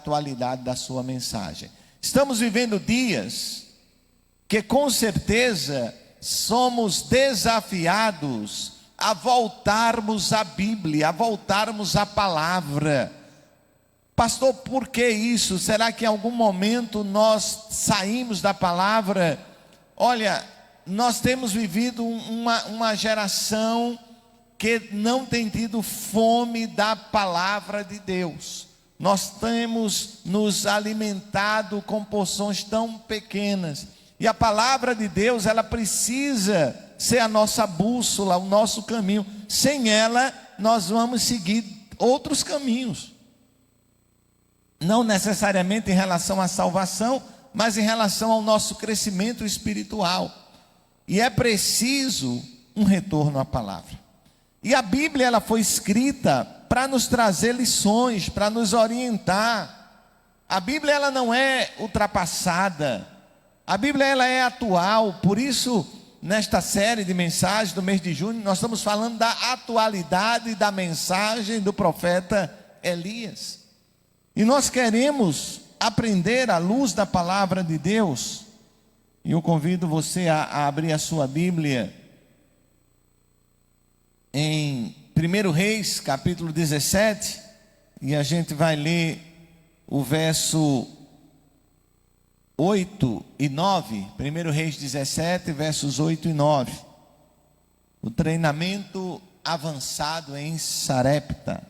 atualidade da sua mensagem. Estamos vivendo dias que com certeza somos desafiados a voltarmos à Bíblia, a voltarmos à palavra. Pastor, por que isso? Será que em algum momento nós saímos da palavra? Olha, nós temos vivido uma geração que não tem tido fome da palavra de Deus. Nós temos nos alimentado com porções tão pequenas. E a palavra de Deus, ela precisa ser a nossa bússola, o nosso caminho. Sem ela, nós vamos seguir outros caminhos. Não necessariamente em relação à salvação, mas em relação ao nosso crescimento espiritual. E é preciso um retorno à palavra. E a Bíblia, ela foi escrita para nos trazer lições, para nos orientar. A Bíblia, ela não é ultrapassada. A Bíblia, ela é atual. Por isso, nesta série de mensagens do mês de junho, nós estamos falando da atualidade da mensagem do profeta Elias. E nós queremos aprender à luz da palavra de Deus. E eu convido você a abrir a sua Bíblia em 1 Reis, capítulo 17. E a gente vai ler o verso 8 e 9. 1 Reis 17, versos 8 e 9. O treinamento avançado em Sarepta.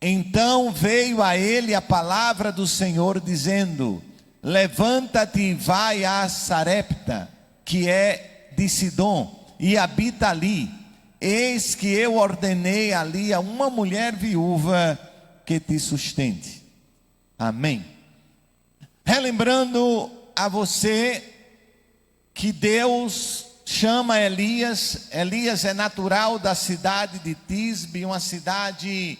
Então veio a ele a palavra do Senhor dizendo: levanta-te e vai a Sarepta, que é de Sidom, e habita ali. Eis que eu ordenei ali a uma mulher viúva que te sustente. Amém. Relembrando a você que Deus chama Elias. Elias é natural da cidade de Tisbe, uma cidade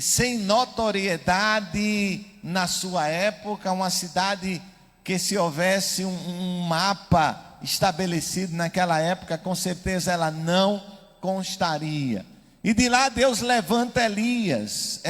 sem notoriedade na sua época, uma cidade que, se houvesse um mapa estabelecido naquela época, com certeza ela não constaria. E de lá Deus levanta Elias,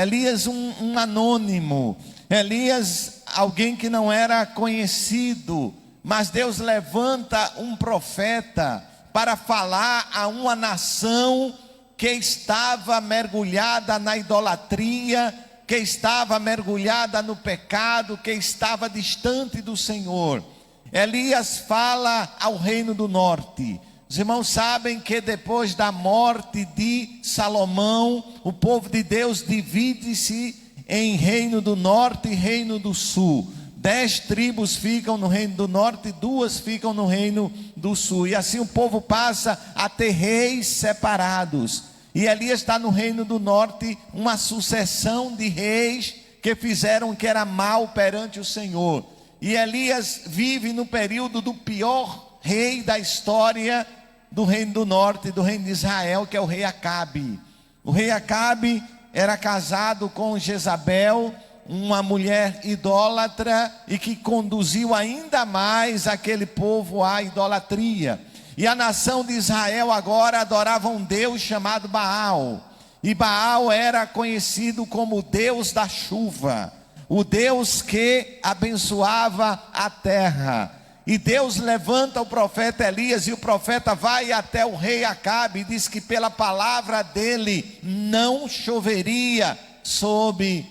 um anônimo, Elias, alguém que não era conhecido, mas Deus levanta um profeta para falar a uma nação que estava mergulhada na idolatria, que estava mergulhada no pecado, que estava distante do Senhor. Elias fala ao reino do norte. Os irmãos sabem que depois da morte de Salomão, o povo de Deus divide-se em reino do norte e reino do sul. 10 tribos ficam no reino do norte e 2 ficam no reino do sul. E assim o povo passa a ter reis separados. E Elias está no reino do norte, uma sucessão de reis que fizeram o que era mal perante o Senhor. E Elias vive no período do pior rei da história do reino do norte, do reino de Israel, que é o rei Acabe. O rei Acabe era casado com Jezabel, uma mulher idólatra, e que conduziu ainda mais aquele povo à idolatria. E a nação de Israel agora adorava um Deus chamado Baal. E Baal era conhecido como o Deus da chuva, o Deus que abençoava a terra. E Deus levanta o profeta Elias, e o profeta vai até o rei Acabe e diz que pela palavra dele não choveria sobre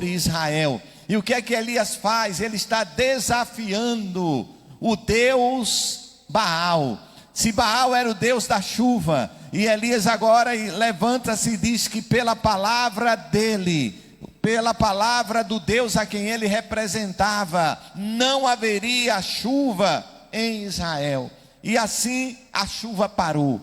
Israel. E o que é que Elias faz? Ele está desafiando o Deus Baal. Se Baal era o Deus da chuva, e Elias agora levanta-se e diz que pela palavra dele, pela palavra do Deus a quem ele representava, não haveria chuva em Israel. E assim a chuva parou.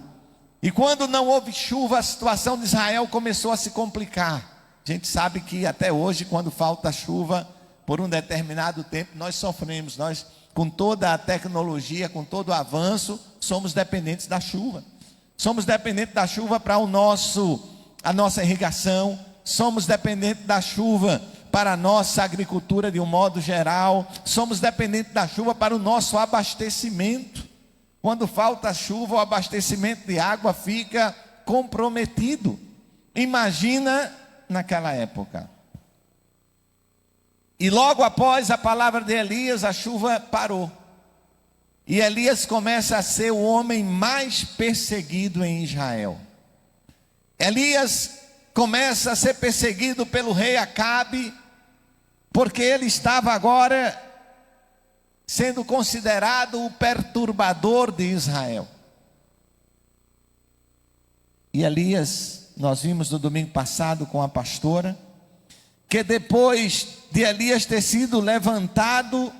E quando não houve chuva, a situação de Israel começou a se complicar. A gente sabe que até hoje, quando falta chuva por um determinado tempo, nós sofremos. Nós, com toda a tecnologia, com todo o avanço, somos dependentes da chuva. Somos dependentes da chuva para a nossa irrigação. Somos dependentes da chuva para a nossa agricultura de um modo geral. Somos dependentes da chuva para o nosso abastecimento. Quando falta chuva, o abastecimento de água fica comprometido. Imagina naquela época. E logo após a palavra de Elias, a chuva parou. E Elias começa a ser o homem mais perseguido em Israel. Elias começa a ser perseguido pelo rei Acabe, porque ele estava agora sendo considerado o perturbador de Israel. E Elias, nós vimos no domingo passado com a pastora, que depois de Elias ter sido levantado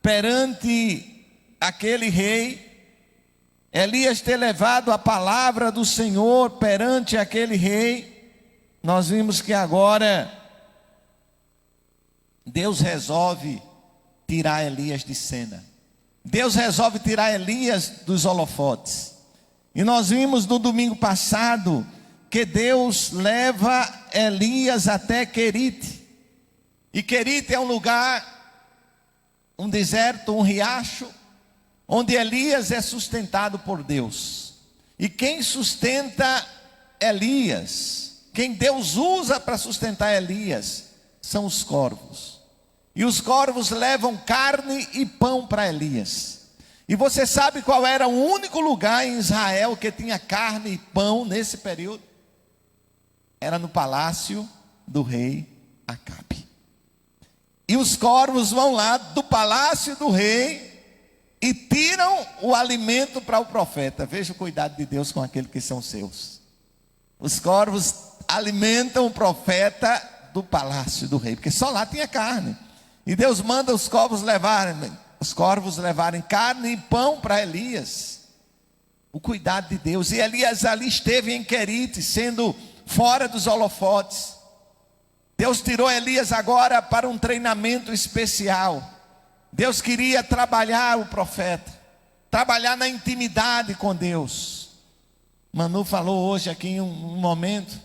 perante aquele rei, Elias ter levado a palavra do Senhor perante aquele rei, nós vimos que agora Deus resolve tirar Elias de cena. Deus resolve tirar Elias dos holofotes. E nós vimos no domingo passado que Deus leva Elias até Querite. E Querite é um lugar, um deserto, um riacho, onde Elias é sustentado por Deus. E quem sustenta Elias, quem Deus usa para sustentar Elias, são os corvos. E os corvos levam carne e pão para Elias. E você sabe qual era o único lugar em Israel que tinha carne e pão nesse período? Era no palácio do rei Acabe. E os corvos vão lá do palácio do rei e tiram o alimento para o profeta. Veja o cuidado de Deus com aqueles que são seus. Os corvos alimentam o profeta do palácio do rei, porque só lá tinha carne. E Deus manda os corvos levarem carne e pão para Elias. O cuidado de Deus. E Elias ali esteve em Querite, sendo fora dos holofotes. Deus tirou Elias agora para um treinamento especial. Deus queria trabalhar o profeta, trabalhar na intimidade com Deus. Manu falou hoje aqui em um momento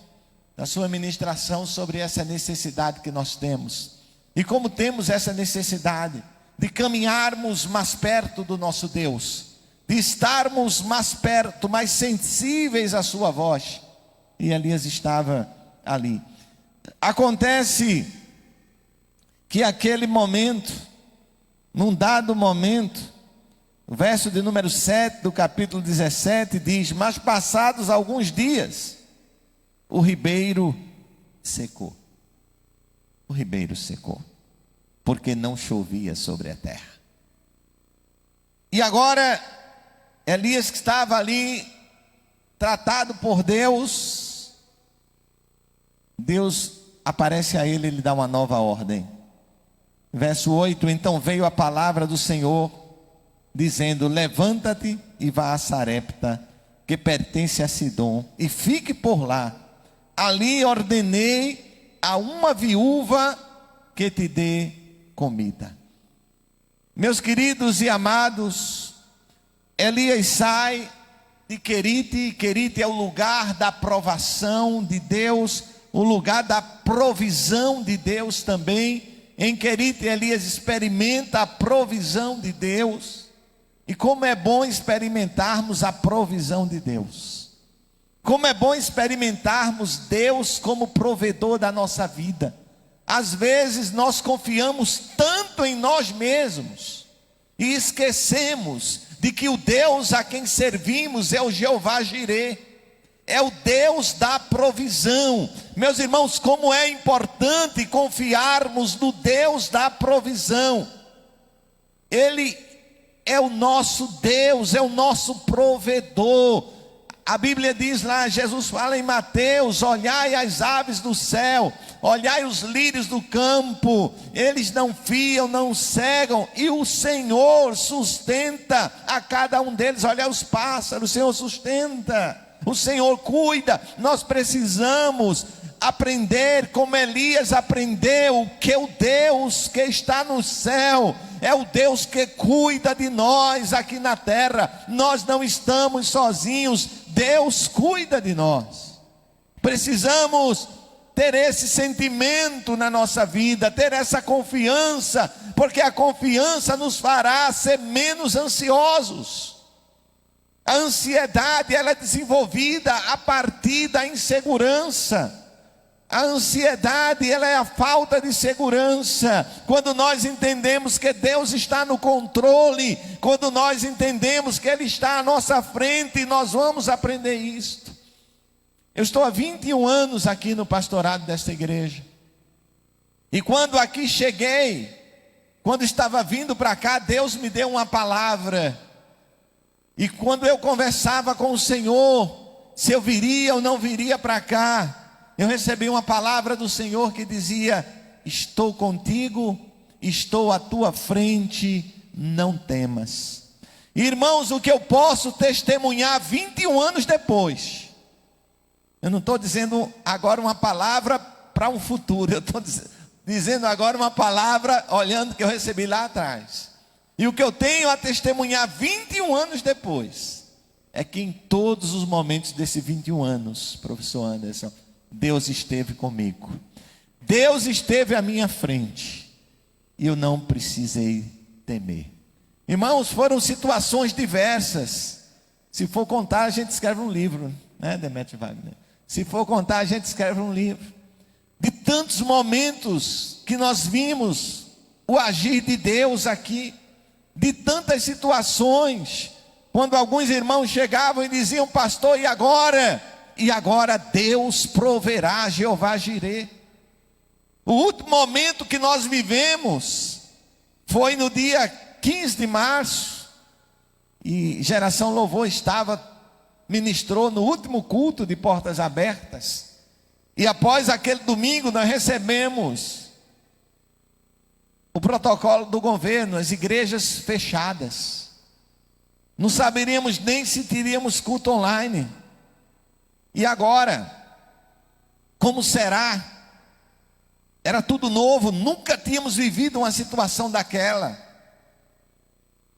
da sua ministração sobre essa necessidade que nós temos. E como temos essa necessidade de caminharmos mais perto do nosso Deus, de estarmos mais perto, mais sensíveis à sua voz. E Elias estava ali. Acontece que aquele momento, num dado momento, o verso de número 7 do capítulo 17 diz: mas passados alguns dias, o ribeiro secou. O ribeiro secou, porque não chovia sobre a terra. E agora, Elias, que estava ali, tratado por Deus, Deus aparece a ele e lhe dá uma nova ordem. Verso 8: então veio a palavra do Senhor, dizendo: levanta-te e vá a Sarepta, que pertence a Sidom, e fique por lá. Ali ordenei a uma viúva que te dê comida. Meus queridos e amados, Elias sai de Querite. E Querite é o lugar da aprovação de Deus, o lugar da provisão de Deus também. Em Querite, Elias experimenta a provisão de Deus. E como é bom experimentarmos a provisão de Deus. Como é bom experimentarmos Deus como provedor da nossa vida. Às vezes nós confiamos tanto em nós mesmos e esquecemos de que o Deus a quem servimos é o Jeová Jirê, é o Deus da provisão. Meus irmãos, como é importante confiarmos no Deus da provisão. Ele é o nosso Deus, é o nosso provedor. A Bíblia diz lá, Jesus fala em Mateus: olhai as aves do céu, olhai os lírios do campo, eles não fiam, não cegam, e o Senhor sustenta a cada um deles. Olhai os pássaros, o Senhor sustenta, o Senhor cuida. Nós precisamos aprender como Elias aprendeu, que o Deus que está no céu é o Deus que cuida de nós aqui na terra. Nós não estamos sozinhos, Deus cuida de nós. Precisamos ter esse sentimento na nossa vida, ter essa confiança, porque a confiança nos fará ser menos ansiosos. A ansiedade, ela é desenvolvida a partir da insegurança. A ansiedade, ela é a falta de segurança. Quando nós entendemos que Deus está no controle, quando nós entendemos que Ele está à nossa frente, nós vamos aprender isto. Eu estou há 21 anos aqui no pastorado desta igreja. E quando aqui cheguei, quando estava vindo para cá, Deus me deu uma palavra. E quando eu conversava com o Senhor, se eu viria ou não viria para cá, eu recebi uma palavra do Senhor que dizia: estou contigo, estou à tua frente, não temas. Irmãos, o que eu posso testemunhar 21 anos depois, eu não estou dizendo agora uma palavra para um futuro, eu estou dizendo agora uma palavra olhando que eu recebi lá atrás. E o que eu tenho a testemunhar 21 anos depois, é que em todos os momentos desses 21 anos, professor Anderson, Deus esteve comigo. Deus esteve à minha frente. E eu não precisei temer. Irmãos, foram situações diversas. Se for contar, a gente escreve um livro, né, Demetrio Wagner? Se for contar, a gente escreve um livro. De tantos momentos que nós vimos o agir de Deus aqui. De tantas situações. Quando alguns irmãos chegavam e diziam: pastor, e agora? E agora Deus proverá, Jeová Jireh. O último momento que nós vivemos foi no dia 15 de março. E Geração Louvor ministrou no último culto de portas abertas. E após aquele domingo nós recebemos o protocolo do governo, as igrejas fechadas. Não saberíamos nem se teríamos culto online. E agora? Como será? Era tudo novo, nunca tínhamos vivido uma situação daquela.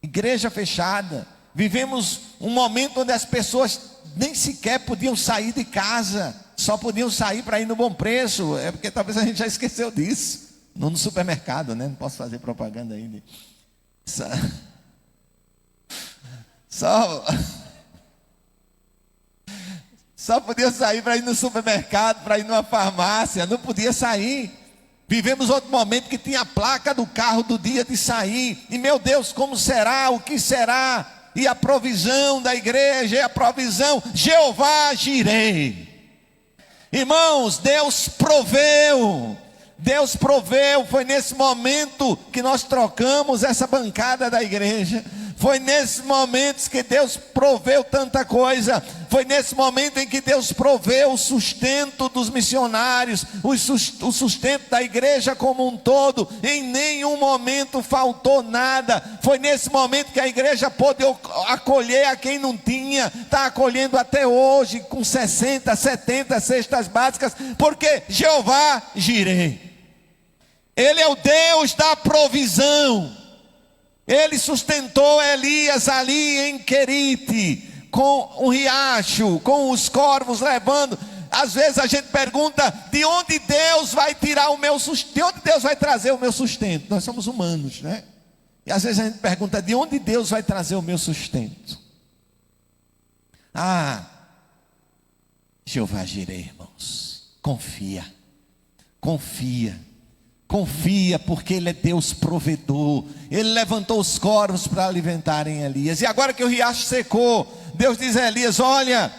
Igreja fechada. Vivemos um momento onde as pessoas nem sequer podiam sair de casa, só podiam sair para ir no Bom Preço. É porque talvez a gente já esqueceu disso. No supermercado, né? Não posso fazer propaganda ainda. Só podia sair para ir no supermercado, para ir numa farmácia, não podia sair. Vivemos outro momento que tinha a placa do carro do dia de sair. E meu Deus, como será? O que será? E a provisão da igreja, e a provisão, Jeová Jireh. Irmãos, Deus proveu. Deus proveu. Foi nesse momento que nós trocamos essa bancada da igreja. Foi nesses momentos que Deus proveu tanta coisa. Foi nesse momento em que Deus proveu o sustento dos missionários, o sustento da igreja como um todo. Em nenhum momento faltou nada. Foi nesse momento que a igreja pôde acolher a quem não tinha. Está acolhendo até hoje com 60, 70 cestas básicas, porque Jeová Jireh, Ele é o Deus da provisão. Ele sustentou Elias ali em Querite, com um riacho, com os corvos levando. Às vezes a gente pergunta: de onde Deus vai tirar o meu sustento? De onde Deus vai trazer o meu sustento? Nós somos humanos, né? E às vezes a gente pergunta: de onde Deus vai trazer o meu sustento? Jeová Jireh, irmãos. Confia. Confia, porque Ele é Deus provedor. Ele levantou os corvos para alimentarem Elias. E agora que o riacho secou, Deus diz a Elias: olha,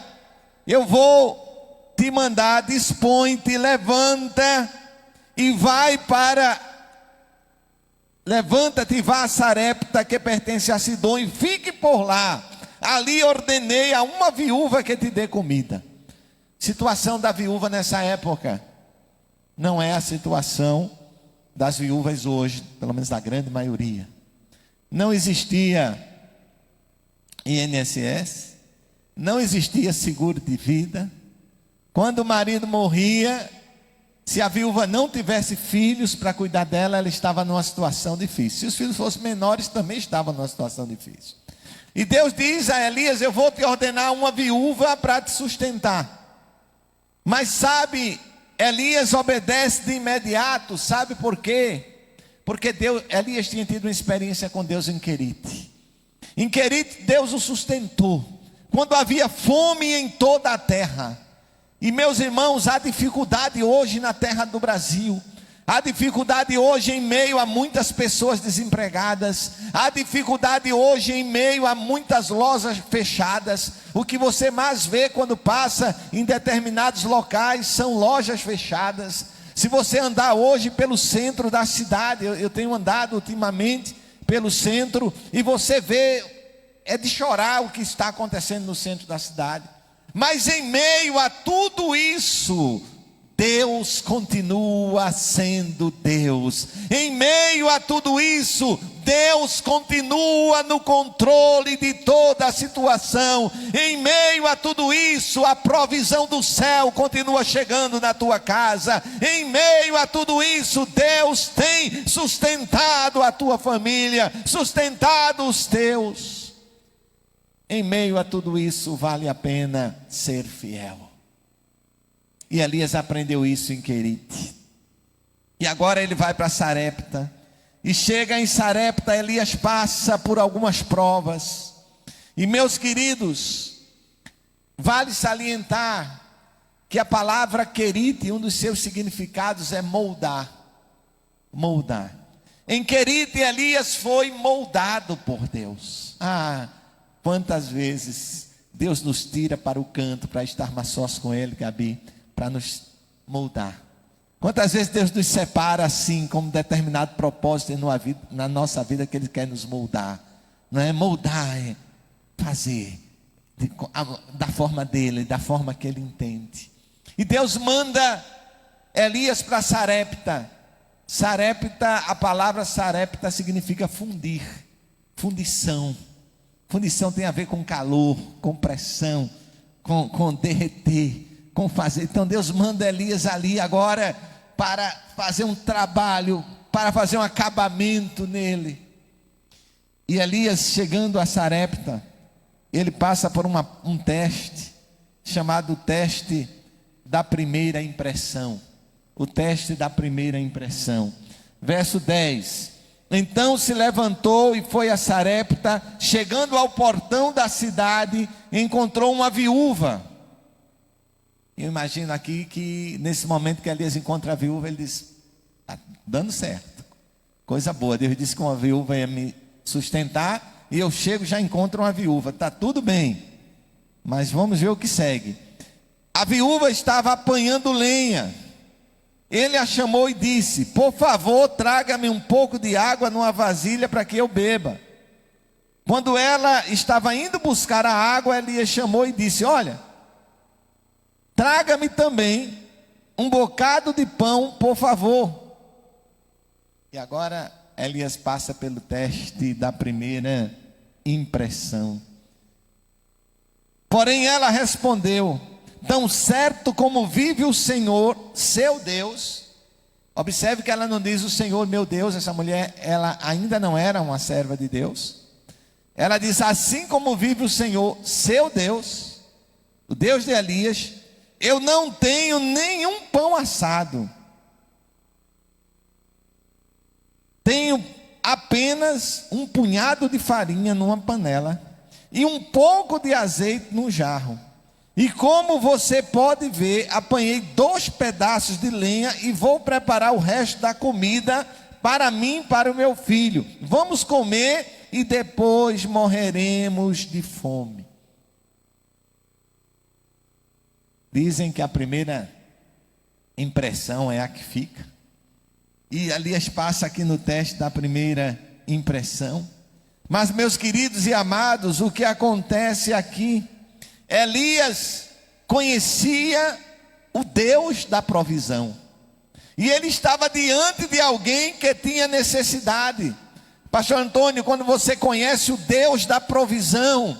eu vou te mandar, dispõe-te, levanta e vai para... Levanta-te e vá a Sarepta, que pertence a Sidom, e fique por lá. Ali ordenei a uma viúva que te dê comida. Situação da viúva nessa época não é a situação das viúvas hoje, pelo menos da grande maioria. Não existia INSS, não existia seguro de vida. Quando o marido morria, se a viúva não tivesse filhos para cuidar dela, ela estava numa situação difícil. Se os filhos fossem menores, também estava numa situação difícil. E Deus diz a Elias: eu vou te ordenar uma viúva para te sustentar. Mas sabe, Elias obedece de imediato. Sabe por quê? Porque Elias tinha tido uma experiência com Deus em Querite. Em Querite Deus o sustentou quando havia fome em toda a terra. E meus irmãos, há dificuldade hoje na terra do Brasil. Há dificuldade hoje em meio a muitas pessoas desempregadas. Há dificuldade hoje em meio a muitas lojas fechadas. O que você mais vê quando passa em determinados locais são lojas fechadas. Se você andar hoje pelo centro da cidade, eu tenho andado ultimamente pelo centro, e você vê, é de chorar o que está acontecendo no centro da cidade. Mas em meio a tudo isso, Deus continua sendo Deus. Em meio a tudo isso, Deus continua no controle de toda a situação. Em meio a tudo isso, a provisão do céu continua chegando na tua casa. Em meio a tudo isso, Deus tem sustentado a tua família, sustentado os teus. Em meio a tudo isso, vale a pena ser fiel. E Elias aprendeu isso em Querite. E agora ele vai para Sarepta. E chega em Sarepta, Elias passa por algumas provas. E meus queridos, vale salientar que a palavra Querite, um dos seus significados é moldar. Moldar. Em Querite, Elias foi moldado por Deus. Quantas vezes Deus nos tira para o canto para estarmos sós com Ele, Gabi, para nos moldar. Quantas vezes Deus nos separa assim, com um determinado propósito na nossa vida que Ele quer nos moldar. Não é moldar, é fazer da forma dEle, da forma que Ele entende. E Deus manda Elias para Sarepta. Sarepta, a palavra Sarepta significa fundir, fundição. Fundição tem a ver com calor, com pressão, com derreter, com fazer. Então Deus manda Elias ali agora para fazer um trabalho, para fazer um acabamento nele. E Elias, chegando a Sarepta, ele passa por um teste, chamado teste da primeira impressão. O teste da primeira impressão. Verso 10. Então se levantou e foi a Sarepta. Chegando ao portão da cidade, encontrou uma viúva. Eu imagino aqui que nesse momento que Elias encontra a viúva, ele diz: está dando certo, coisa boa. Deus disse que uma viúva ia me sustentar, e eu chego e já encontro uma viúva. Está tudo bem, mas vamos ver o que segue. A viúva estava apanhando lenha. Ele a chamou e disse: por favor, traga-me um pouco de água numa vasilha para que eu beba. Quando ela estava indo buscar a água, Elias chamou e disse: olha, traga-me também um bocado de pão, por favor. E agora Elias passa pelo teste da primeira impressão. Porém ela respondeu: tão certo como vive o Senhor, seu Deus. Observe que ela não diz o Senhor meu Deus. Essa mulher, ela ainda não era uma serva de Deus. Ela diz: assim como vive o Senhor, seu Deus, o Deus de Elias, eu não tenho nenhum pão assado. Tenho apenas um punhado de farinha numa panela e um pouco de azeite num jarro. E como você pode ver, apanhei 2 pedaços de lenha e vou preparar o resto da comida para mim e para o meu filho. Vamos comer e depois morreremos de fome. Dizem que a primeira impressão é a que fica. E Elias passa aqui no teste da primeira impressão. Mas, meus queridos e amados, o que acontece aqui? Elias conhecia o Deus da provisão. E ele estava diante de alguém que tinha necessidade. Pastor Antônio, quando você conhece o Deus da provisão,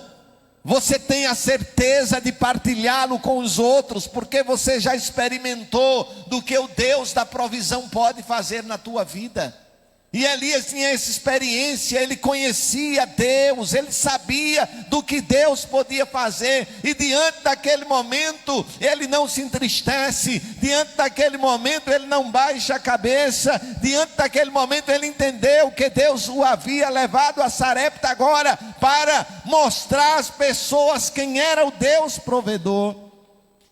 você tem a certeza de partilhá-lo com os outros, porque você já experimentou do que o Deus da provisão pode fazer na tua vida. E Elias tinha essa experiência, ele conhecia Deus, ele sabia do que Deus podia fazer. E diante daquele momento, ele não se entristece. Diante daquele momento, ele não baixa a cabeça. Diante daquele momento, ele entendeu que Deus o havia levado a Sarepta agora para mostrar às pessoas quem era o Deus provedor.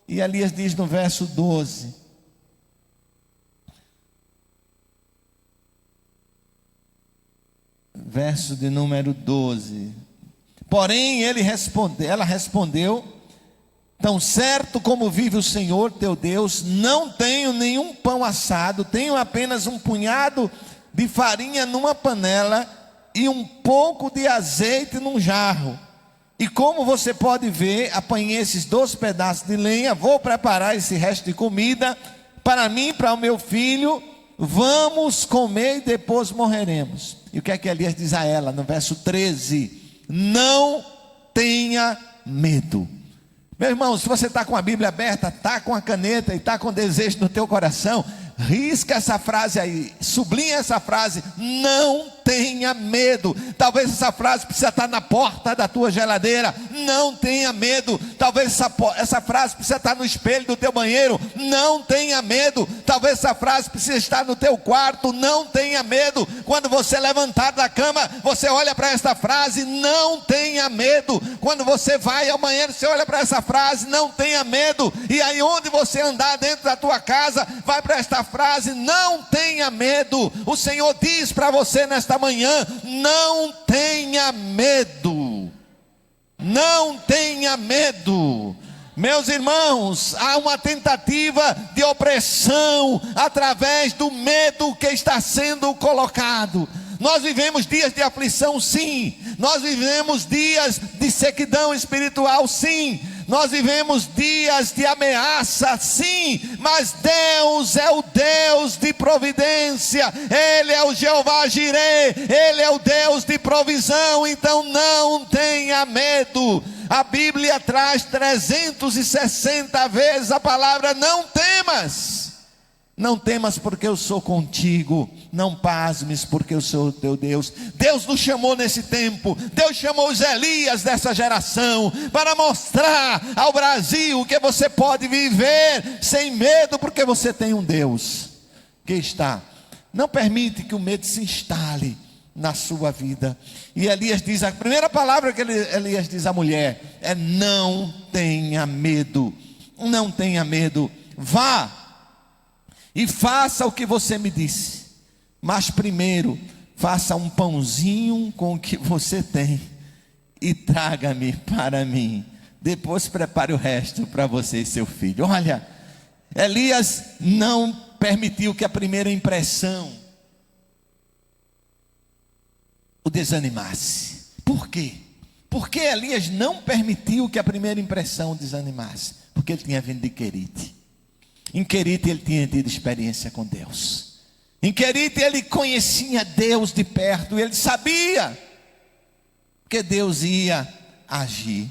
E Elias diz no verso 12: verso de número 12. Porém ela respondeu: tão certo como vive o Senhor teu Deus, não tenho nenhum pão assado, tenho apenas um punhado de farinha numa panela e um pouco de azeite num jarro. E como você pode ver, apanhei esses 2 pedaços de lenha, vou preparar esse resto de comida para mim e para o meu filho. Vamos comer e depois morreremos. E o que é que Elias diz a ela no verso 13? Não tenha medo. Meu irmão, se você está com a Bíblia aberta, está com a caneta e está com desejo no teu coração, risca essa frase aí, sublinha essa frase: não tenha medo. Talvez essa frase precisa estar na porta da tua geladeira: não tenha medo. Talvez essa frase precisa estar no espelho do teu banheiro: não tenha medo. Talvez essa frase precisa estar no teu quarto: não tenha medo. Quando você levantar da cama, você olha para esta frase: não tenha medo. Quando você vai ao banheiro, você olha para essa frase: não tenha medo. E aí onde você andar dentro da tua casa, vai para esta frase: não tenha medo. O Senhor diz para você nesta manhã: não tenha medo. Não tenha medo. Meus irmãos, há uma tentativa de opressão através do medo que está sendo colocado. Nós vivemos dias de aflição, sim. Nós vivemos dias de sequidão espiritual, sim. Nós vivemos dias de ameaça, sim. Mas Deus é o Deus de providência. Ele é o Jeová Jireh. Ele é o Deus de provisão. Então não tenha medo. A Bíblia traz 360 vezes a palavra não temas. Não temas porque eu sou contigo. Não pasmes porque eu sou o teu Deus. Deus nos chamou nesse tempo. Deus chamou os Elias dessa geração para mostrar ao Brasil que você pode viver sem medo, porque você tem um Deus que está. Não permite que o medo se instale na sua vida. E Elias diz, a primeira palavra que Elias diz à mulher é: não tenha medo. Não tenha medo. Vá e faça o que você me disse. Mas primeiro, faça um pãozinho com o que você tem e traga-me para mim. Depois prepare o resto para você e seu filho. Olha, Elias não permitiu que a primeira impressão o desanimasse. Por quê? Porque Elias não permitiu que a primeira impressão o desanimasse. Porque ele tinha vindo de Querite. Em Querite ele tinha tido experiência com Deus. Em Querite ele conhecia Deus de perto. Ele sabia que Deus ia agir.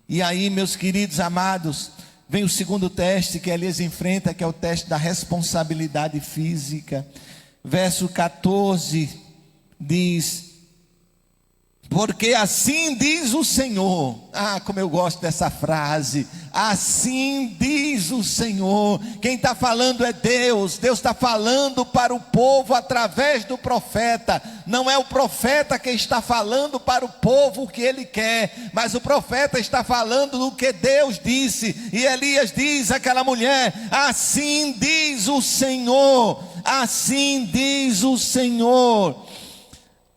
E aí, meus queridos amados, vem o segundo teste que Elias enfrenta, que é o teste da responsabilidade física. Verso 14 diz: porque assim diz o Senhor. Ah, como eu gosto dessa frase. Assim diz o Senhor. Quem está falando é Deus. Deus está falando para o povo através do profeta. Não é o profeta que está falando para o povo o que ele quer, mas o profeta está falando do que Deus disse. E Elias diz àquela mulher: assim diz o Senhor. Assim diz o Senhor: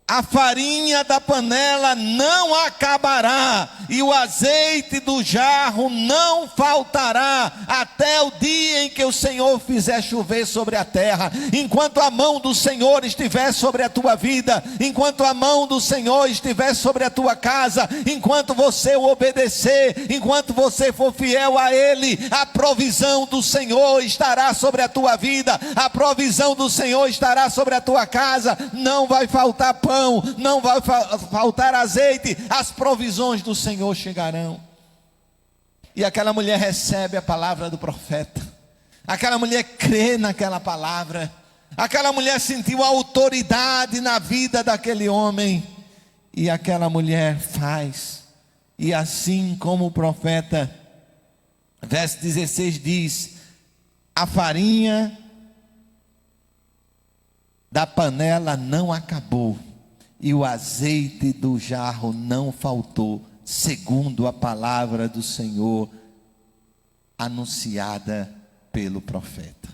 a farinha da panela não acabará, e o azeite do jarro não faltará, até o dia em que o Senhor fizer chover sobre a terra. Enquanto a mão do Senhor estiver sobre a tua vida, enquanto a mão do Senhor estiver sobre a tua casa, enquanto você o obedecer, enquanto você for fiel a Ele, a provisão do Senhor estará sobre a tua vida, a provisão do Senhor estará sobre a tua casa. Não vai faltar pão, não vai faltar azeite, as provisões do Senhor chegarão. E aquela mulher recebe a palavra do profeta, aquela mulher crê naquela palavra, aquela mulher sentiu a autoridade na vida daquele homem, e aquela mulher faz. E assim como o profeta, verso 16 diz: a farinha da panela não acabou, e o azeite do jarro não faltou, segundo a palavra do Senhor anunciada pelo profeta.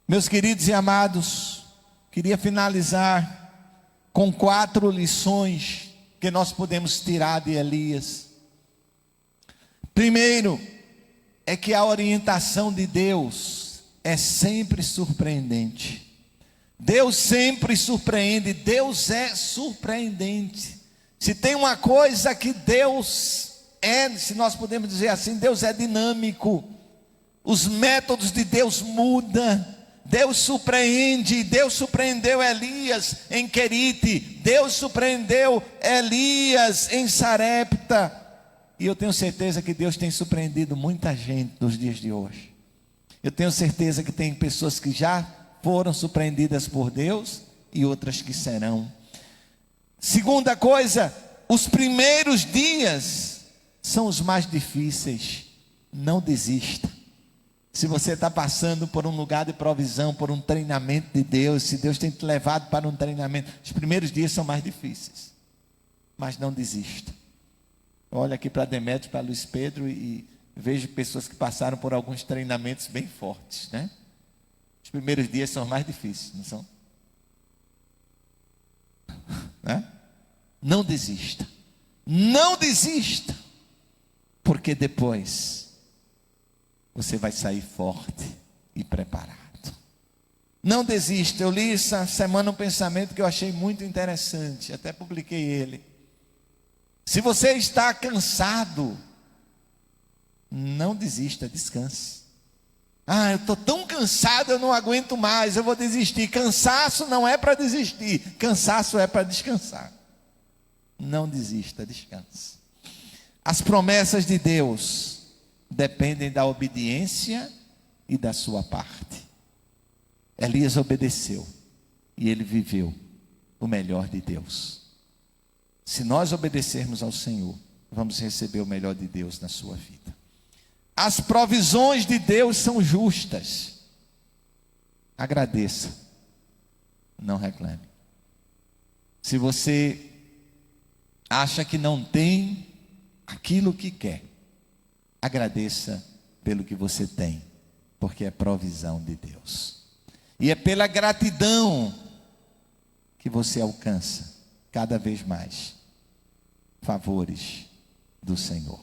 Meus queridos e amados, queria finalizar com 4 lições que nós podemos tirar de Elias. Primeiro, é que a orientação de Deus é sempre surpreendente. Deus sempre surpreende, Deus é surpreendente. Se tem uma coisa que Deus é, se nós podemos dizer assim, Deus é dinâmico. Os métodos de Deus mudam. Deus surpreende. Deus surpreendeu Elias em Querite. Deus surpreendeu Elias em Sarepta. E eu tenho certeza que Deus tem surpreendido muita gente nos dias de hoje. Eu tenho certeza que tem pessoas que já foram surpreendidas por Deus e outras que serão. Segunda coisa, os primeiros dias são os mais difíceis. Não desista. Se você está passando por um lugar de provisão, por um treinamento de Deus, se Deus tem te levado para um treinamento, os primeiros dias são mais difíceis. Mas não desista. Olha aqui para Demétrio, para Luiz Pedro e vejo pessoas que passaram por alguns treinamentos bem fortes, né? Os primeiros dias são os mais difíceis, não são? Né? Não desista. Não desista. Porque depois você vai sair forte e preparado. Não desista. Eu li essa semana um pensamento que eu achei muito interessante. Até publiquei ele. Se você está cansado, não desista, descanse. Eu estou tão cansado, eu não aguento mais, eu vou desistir. Cansaço não é para desistir, cansaço é para descansar. Não desista, descanse. As promessas de Deus dependem da obediência e da sua parte. Elias obedeceu e ele viveu o melhor de Deus. Se nós obedecermos ao Senhor, vamos receber o melhor de Deus na sua vida. As provisões de Deus são justas. Agradeça, não reclame. Se você acha que não tem aquilo que quer, agradeça pelo que você tem, porque é provisão de Deus. E é pela gratidão que você alcança cada vez mais favores do Senhor.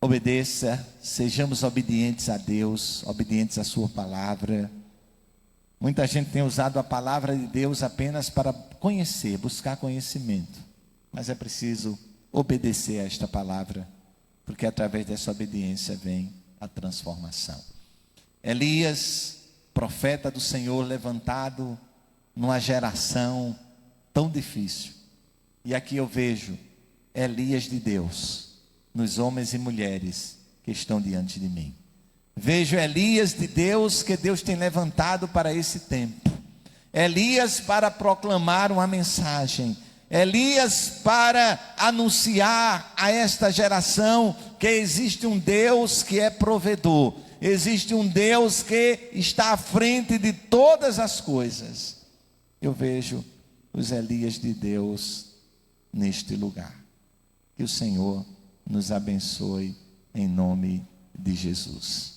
Obedeça, sejamos obedientes a Deus, obedientes à sua palavra. Muita gente tem usado a palavra de Deus apenas para conhecer, buscar conhecimento. Mas é preciso obedecer a esta palavra, porque através dessa obediência vem a transformação. Elias, profeta do Senhor, levantado numa geração tão difícil. E aqui eu vejo Elias de Deus nos homens e mulheres que estão diante de mim. Vejo Elias de Deus que Deus tem levantado para esse tempo. Elias para proclamar uma mensagem. Elias para anunciar a esta geração que existe um Deus que é provedor. Existe um Deus que está à frente de todas as coisas. Eu vejo os Elias de Deus neste lugar. Que o Senhor nos abençoe em nome de Jesus.